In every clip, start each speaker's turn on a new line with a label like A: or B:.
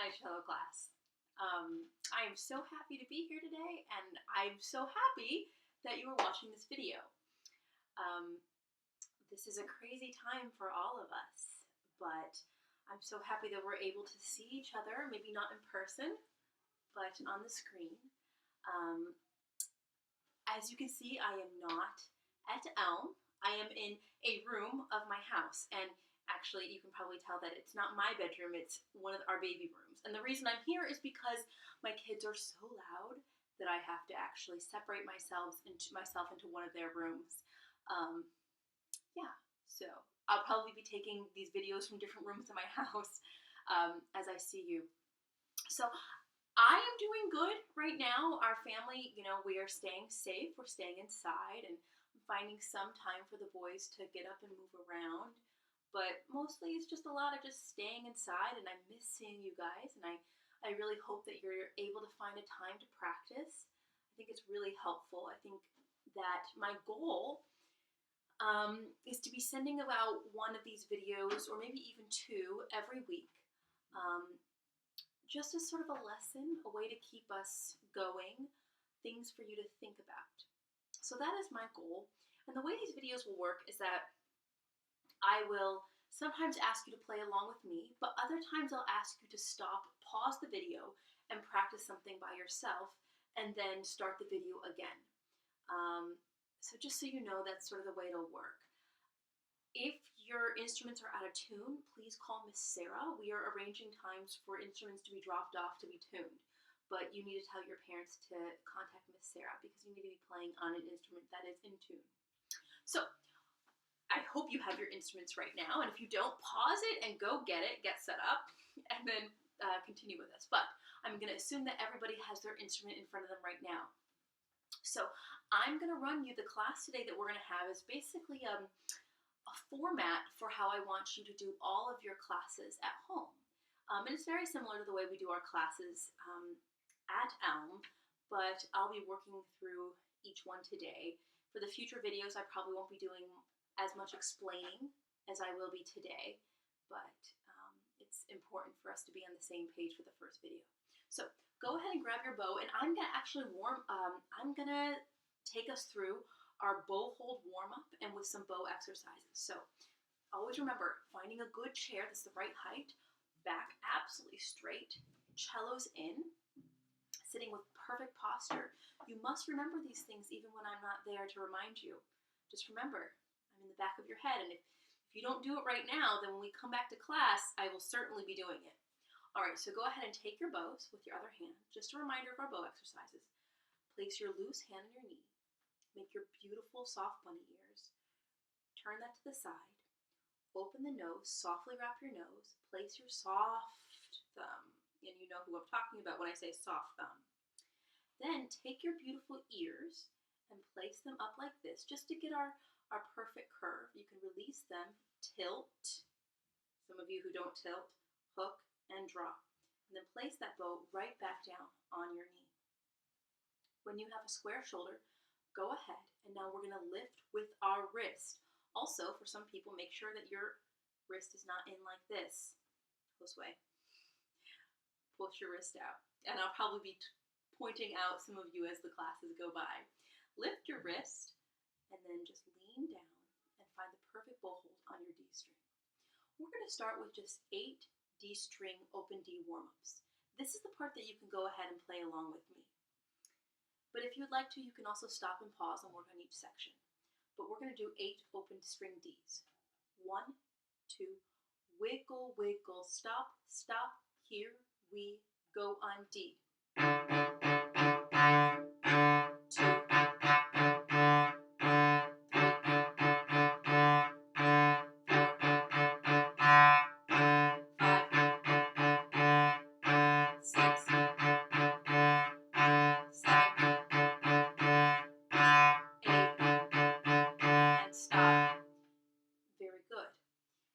A: Hi, cello class. I am so happy to be here today, and I'm so happy that you are watching this video. Um, this is a crazy time for all of us, but I'm so happy that we're able to see each other, maybe not in person, but on the screen. As you can see, I am not at Elm. I am in a room of my house, and actually, you can probably tell that it's not my bedroom, it's one of our baby rooms. And the reason I'm here is because my kids are so loud that I have to actually separate myself into one of their rooms. Yeah, so I'll probably be taking these videos from different rooms in my house as I see you. So I am doing good right now. Our family, we are staying safe. We're staying inside and finding some time for the boys to get up and move around. But mostly it's just a lot of just staying inside, and I miss seeing you guys, and I really hope that you're able to find a time to practice. I think it's really helpful. I think that my goal is to be sending about one of these videos, or maybe even two, every week, just as sort of a lesson, a way to keep us going, things for you to think about. So that is my goal. And the way these videos will work is that I will sometimes ask you to play along with me, but other times I'll ask you to stop, pause the video, and practice something by yourself, and then start the video again. So just so you know, that's sort of the way it'll work. If your instruments are out of tune, please call Miss Sarah. We are arranging times for instruments to be dropped off to be tuned, but you need to tell your parents to contact Miss Sarah because you need to be playing on an instrument that is in tune. So I hope you have your instruments right now, and if you don't, pause it and go get it, get set up, and then continue with us. But I'm going to assume that everybody has their instrument in front of them right now. So I'm going to run you the class today that we're going to have is basically a format for how I want you to do all of your classes at home. And it's very similar to the way we do our classes at Elm, but I'll be working through each one today. For the future videos, I probably won't be doing as much explaining as I will be today, but it's important for us to be on the same page for the first video. So go ahead and grab your bow, and I'm gonna actually I'm gonna take us through our bow hold warm up and with some bow exercises. So always remember, finding a good chair that's the right height, back absolutely straight, cellos in, sitting with perfect posture. You must remember these things even when I'm not there to remind you. Just remember, I'm in the back of your head, and if you don't do it right now, then when we come back to class, I will certainly be doing it. All right, so go ahead and take your bows with your other hand. Just a reminder of our bow exercises. Place your loose hand on your knee. Make your beautiful soft bunny ears. Turn that to the side. Open the nose, softly wrap your nose. Place your soft thumb, and you know who I'm talking about when I say soft thumb. Then take your beautiful ears and place them up like this, just to get our perfect curve. You can release them, tilt. Some of you who don't tilt, hook and drop. And then place that bow right back down on your knee. When you have a square shoulder, go ahead, and now we're gonna lift with our wrist. Also, for some people, make sure that your wrist is not in like this. This way. Push your wrist out. And I'll probably be pointing out some of you as the classes go by. Lift your wrist, and then just lean down and find the perfect bow hold on your D string. We're going to start with just 8 D string open D warm-ups. This is the part that you can go ahead and play along with me. But if you'd like to, you can also stop and pause and work on each section. But we're going to do 8 open string Ds. 1, 2, wiggle, wiggle, stop, stop, here we go on D. 8, very good.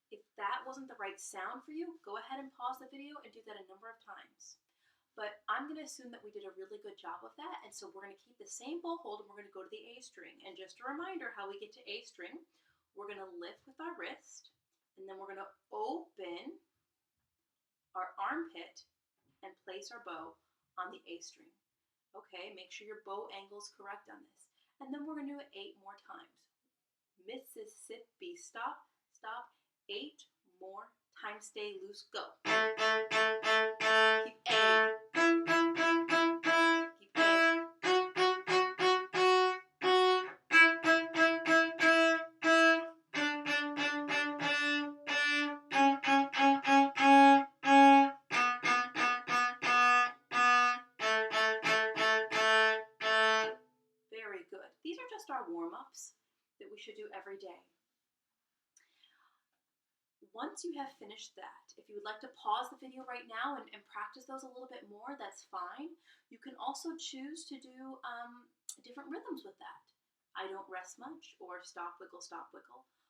A: If that wasn't the right sound for you, go ahead and pause the video and do that a number of times. But I'm going to assume that we did a really good job of that, and so we're going to keep the same bow hold, and we're going to go to the A string. And just a reminder how we get to A string, we're going to lift with our wrist, and then we're going to open our armpit place our bow on the A string. Okay, make sure your bow angle is correct on this. And then we're going to do it 8 more times. Mississippi, stop, stop, 8 more times. Stay loose, go. Keep A. Keep A. Very good. These are just our warm-ups that we should do every day. Once you have finished that, if you would like to pause the video right now and practice those a little bit more, that's fine. You can also choose to do different rhythms with that. I don't rest much, or stop, wiggle,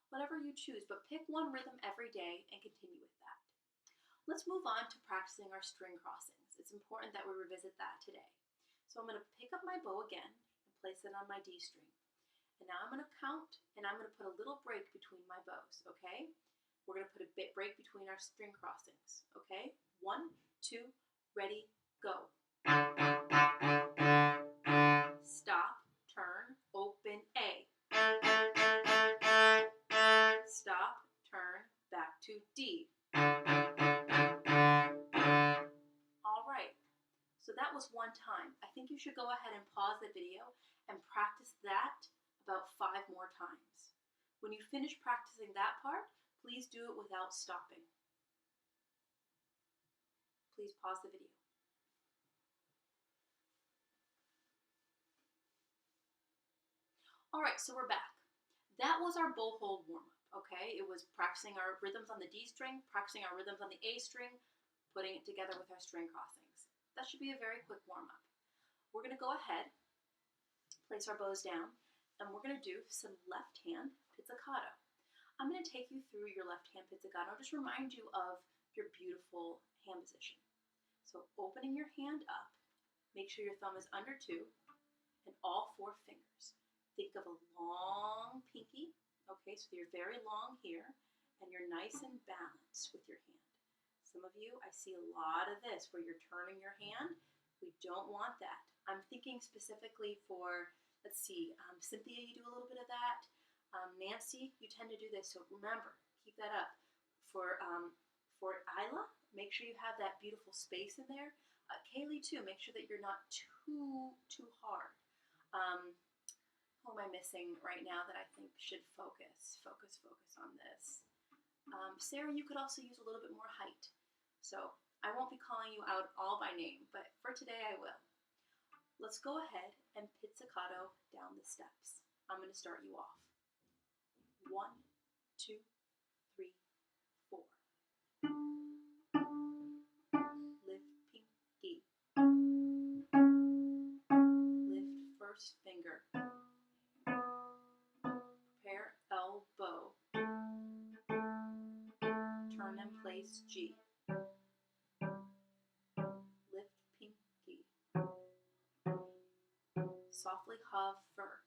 A: whatever you choose, but pick one rhythm every day and continue with that. Let's move on to practicing our string crossings. It's important that we revisit that today. So I'm going to pick up my bow again and place it on my D string. And now I'm going to count, and I'm going to put a little break between my bows, okay? We're going to put a bit break between our string crossings, okay? 1, 2, ready, go. Stop, turn, open, A. Stop, turn, back to D. All right, so that was one time. I think you should go ahead and pause the video and practice that about 5 more times. When you finish practicing that part, please do it without stopping. Please pause the video. All right, so we're back. That was our bow hold warm-up, okay? It was practicing our rhythms on the D string, practicing our rhythms on the A string, putting it together with our string crossings. That should be a very quick warm-up. We're going to go ahead, place our bows down, and we're going to do some left hand pizzicato. I'm going to take you through your left hand pizzicato, just remind you of your beautiful hand position. So opening your hand up, make sure your thumb is under 2 and all 4 fingers. Think of a long pinky, okay, so you're very long here, and you're nice and balanced with your hand. Some of you, I see a lot of this where you're turning your hand. We don't want that. I'm thinking specifically for, let's see, Cynthia, you do a little bit of that. Nancy, you tend to do this, so remember, keep that up. For Isla, make sure you have that beautiful space in there. Kaylee, too, make sure that you're not too hard. Who am I missing right now that I think should focus on this? Sarah, you could also use a little bit more height. So I won't be calling you out all by name, but for today I will. Let's go ahead and pizzicato down the steps. I'm going to start you off. 1, 2, 3, 4. Lift pinky. Lift first finger. Prepare elbow. Turn and place G. Lift pinky. Softly hover.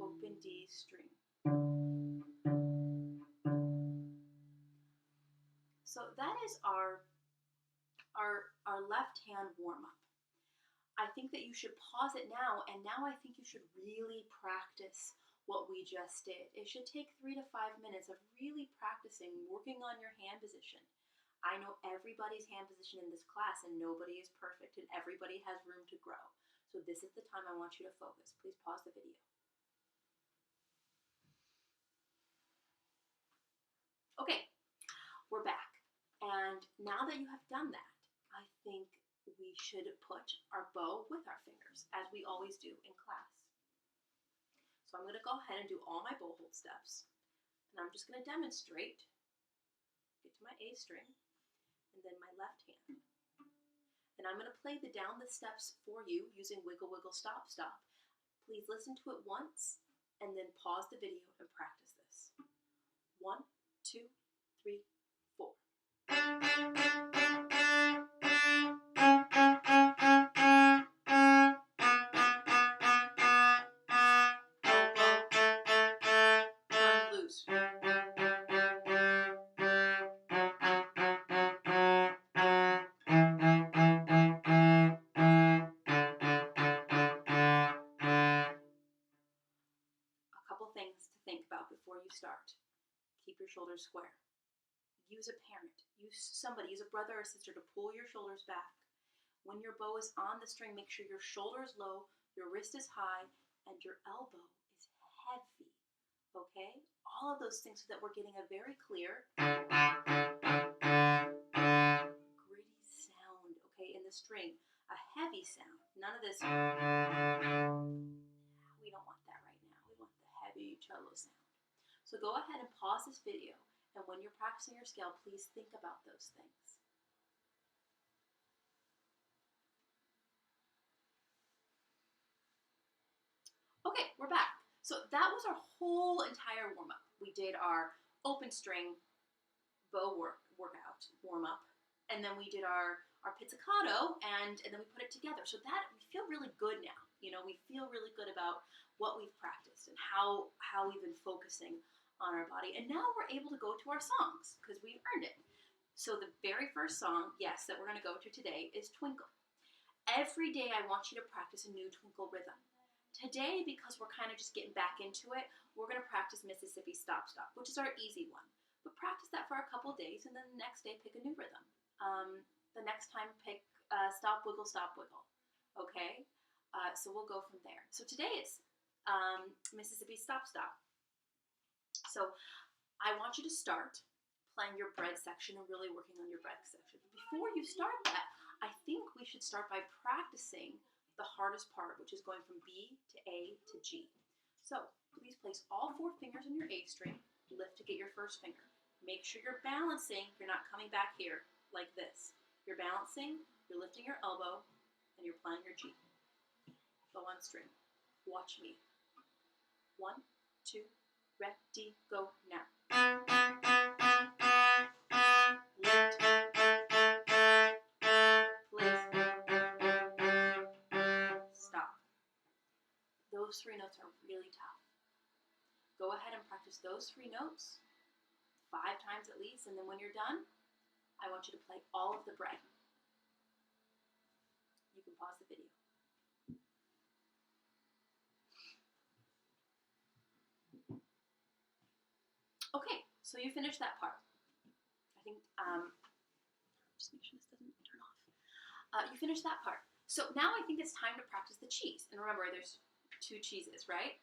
A: Open D string. So that is our left hand warm-up. I think that you should pause it now, and now I think you should really practice what we just did. It should take 3 to 5 minutes of really practicing, working on your hand position. I know everybody's hand position in this class, and nobody is perfect, and everybody has room to grow. So this is the time I want you to focus. Please pause the video. Okay, we're back. And now that you have done that, I think we should put our bow with our fingers, as we always do in class. So I'm going to go ahead and do all my bow hold steps. And I'm just going to demonstrate. Get to my A string, and then my left hand. And I'm going to play down the steps for you using wiggle, wiggle, stop, stop. Please listen to it once, and then pause the video and practice this. 1, 2, 3, 4. Turn loose. before you start. Keep your shoulders square. Use a parent, use somebody, use a brother or sister to pull your shoulders back. When your bow is on the string, make sure your shoulder is low, your wrist is high, and your elbow is heavy, okay? All of those things so that we're getting a very clear, gritty sound, okay, in the string. A heavy sound, none of this, we don't want that right now. We want the heavy cello sound. So go ahead and pause this video, and when you're practicing your scale, please think about those things. Okay, we're back. So that was our whole entire warm-up. We did our open string bow workout, warm-up, and then we did our pizzicato, and then we put it together. So that, we feel really good now. You know, we feel really good about what we've practiced and how we've been focusing on our body. And now we're able to go to our songs because we've earned it. So the very first song, yes, that we're going to go to today is Twinkle. Every day I want you to practice a new Twinkle rhythm. Today, because we're kind of just getting back into it, we're going to practice Mississippi Stop Stop, which is our easy one. But practice that for a couple days, and then the next day pick a new rhythm. The next time pick Stop Wiggle Stop Wiggle. Okay? So we'll go from there. So today it's Mississippi Stop Stop. So I want you to start playing your bread section and really working on your bread section. Before you start that, I think we should start by practicing the hardest part, which is going from B to A to G. So please place all 4 fingers on your A string, lift to get your first finger. Make sure you're balancing, you're not coming back here like this. You're balancing, you're lifting your elbow, and you're playing your G. Bow on string. Watch me. 1, 2, ready, go now. Lift, place, stop. Those 3 notes are really tough. Go ahead and practice those 3 notes 5 times at least, and then when you're done, I want you to play all of the bread. You can pause the video. Okay, so you finished that part. I think, just make sure this doesn't turn off. You finished that part. So now I think it's time to practice the cheese. And remember, there's 2 cheeses, right?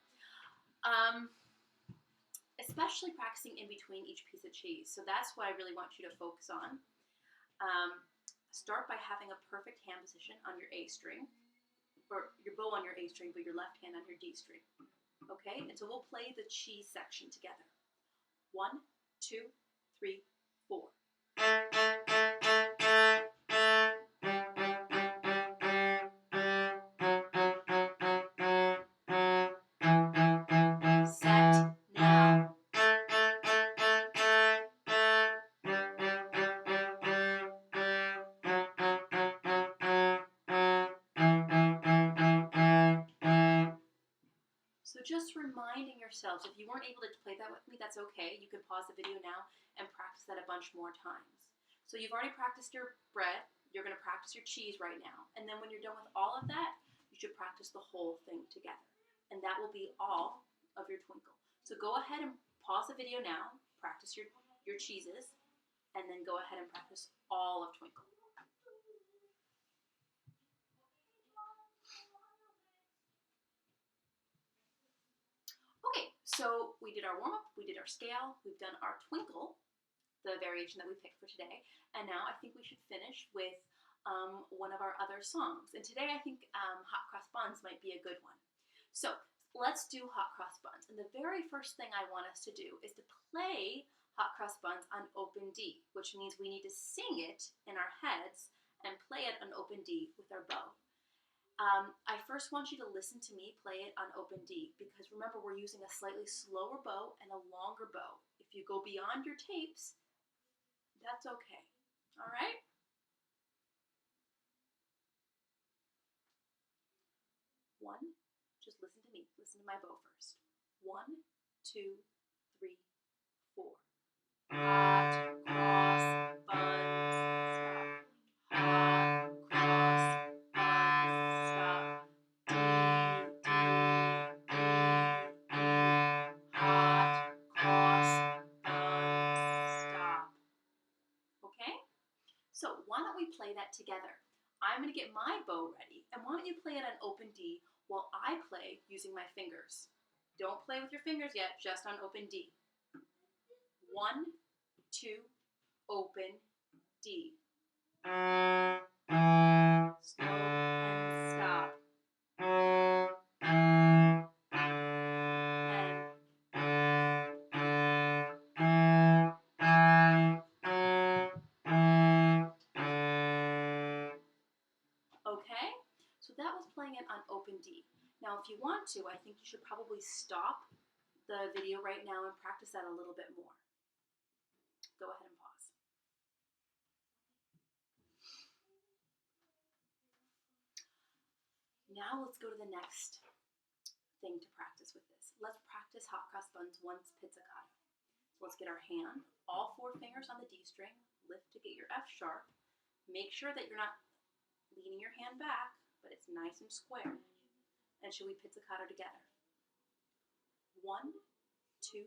A: Especially practicing in between each piece of cheese. So that's what I really want you to focus on. Start by having a perfect hand position on your A string, or your bow on your A string, but your left hand on your D string. Okay, and so we'll play the cheese section together. 1, 2, 3, 4. Set now. So just reminding yourselves, if you weren't able to play that with me, that's okay. You can pause the video now and practice that a bunch more times. So you've already practiced your bread. You're going to practice your cheese right now. And then when you're done with all of that, you should practice the whole thing together. And that will be all of your Twinkle. So go ahead and pause the video now, practice your cheeses, and then go ahead and practice all of Twinkle. Okay, so we did our warm-up, we did our scale, we've done our Twinkle, the variation that we picked for today, and now I think we should finish with one of our other songs. And today I think Hot Cross Buns might be a good one. So let's do Hot Cross Buns. And the very first thing I want us to do is to play Hot Cross Buns on open D, which means we need to sing it in our heads and play it on open D with our bow. I first want you to listen to me play it on open D, because remember, we're using a slightly slower bow and a longer bow. If you go beyond your tapes, that's okay. All right? One, just listen to me. Listen to my bow first. 1, 2, 3, 4. Hot cross buns, stop. Hot cross buns, stop. D, D, E, E. Hot play that together. I'm going to get my bow ready, and why don't you play it on open D while I play using my fingers. Don't play with your fingers yet, just on open D. 1, 2, open D. Slow and stop. Okay, so that was playing it on open D. Now, if you want to, I think you should probably stop the video right now and practice that a little bit more. Go ahead and pause. Now let's go to the next thing to practice with this. Let's practice hot cross buns once pizzicato. So let's get our hand, all 4 fingers on the D string, lift to get your F sharp. Make sure that you're not leaning your hand back, but it's nice and square. And should we pizzicato together? 1, 2,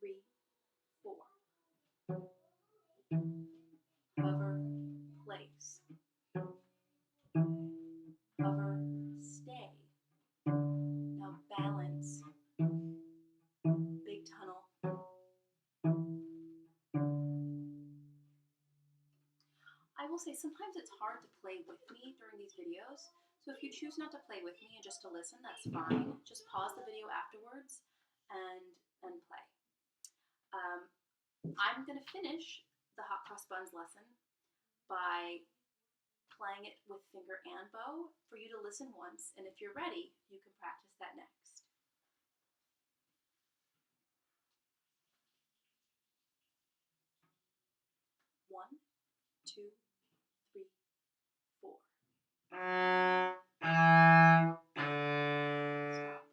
A: 3, 4. Hover, place. Hover, stay. Now balance. Big tunnel. I will say sometimes it's hard to play with me during these videos, so if you choose not to play with me and just to listen, that's fine. Just pause the video afterwards and play. I'm going to finish the hot cross buns lesson by playing it with finger and bow for you to listen once, and if you're ready, you can practice that next. One, 2, 3, 4. Stop.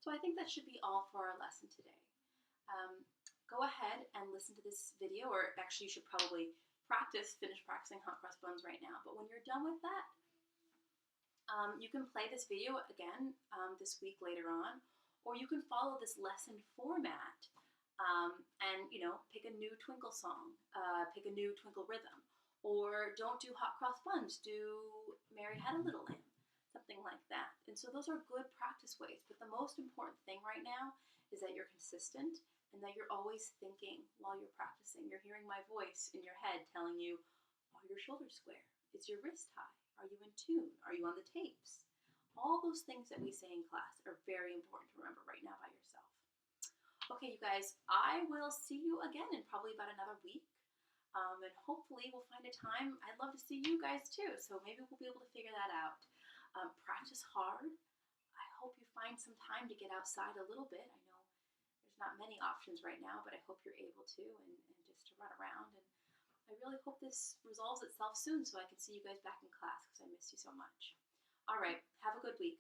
A: So I think that should be all for our lesson today. Go ahead and listen to this video, or actually you should probably finish practicing hot cross buns right now. But when you're done with that, you can play this video again this week later on, or you can follow this lesson format and pick a new Twinkle song, pick a new Twinkle rhythm, or don't do hot cross buns, do Mary Had a Little Lamb, something like that. And so those are good practice ways, but the most important thing right now is that you're consistent and that you're always thinking while you're practicing. You're hearing my voice in your head telling you, are your shoulders square? Is your wrist high? Are you in tune? Are you on the tapes? All those things that we say in class are very important to remember right now by yourself. Okay, you guys, I will see you again in probably about another week. And hopefully we'll find a time. I'd love to see you guys too, so maybe we'll be able to figure that out. Practice hard. I hope you find some time to get outside a little bit. I know there's not many options right now, but I hope you're able to and just to run around. And I really hope this resolves itself soon so I can see you guys back in class because I miss you so much. All right, have a good week.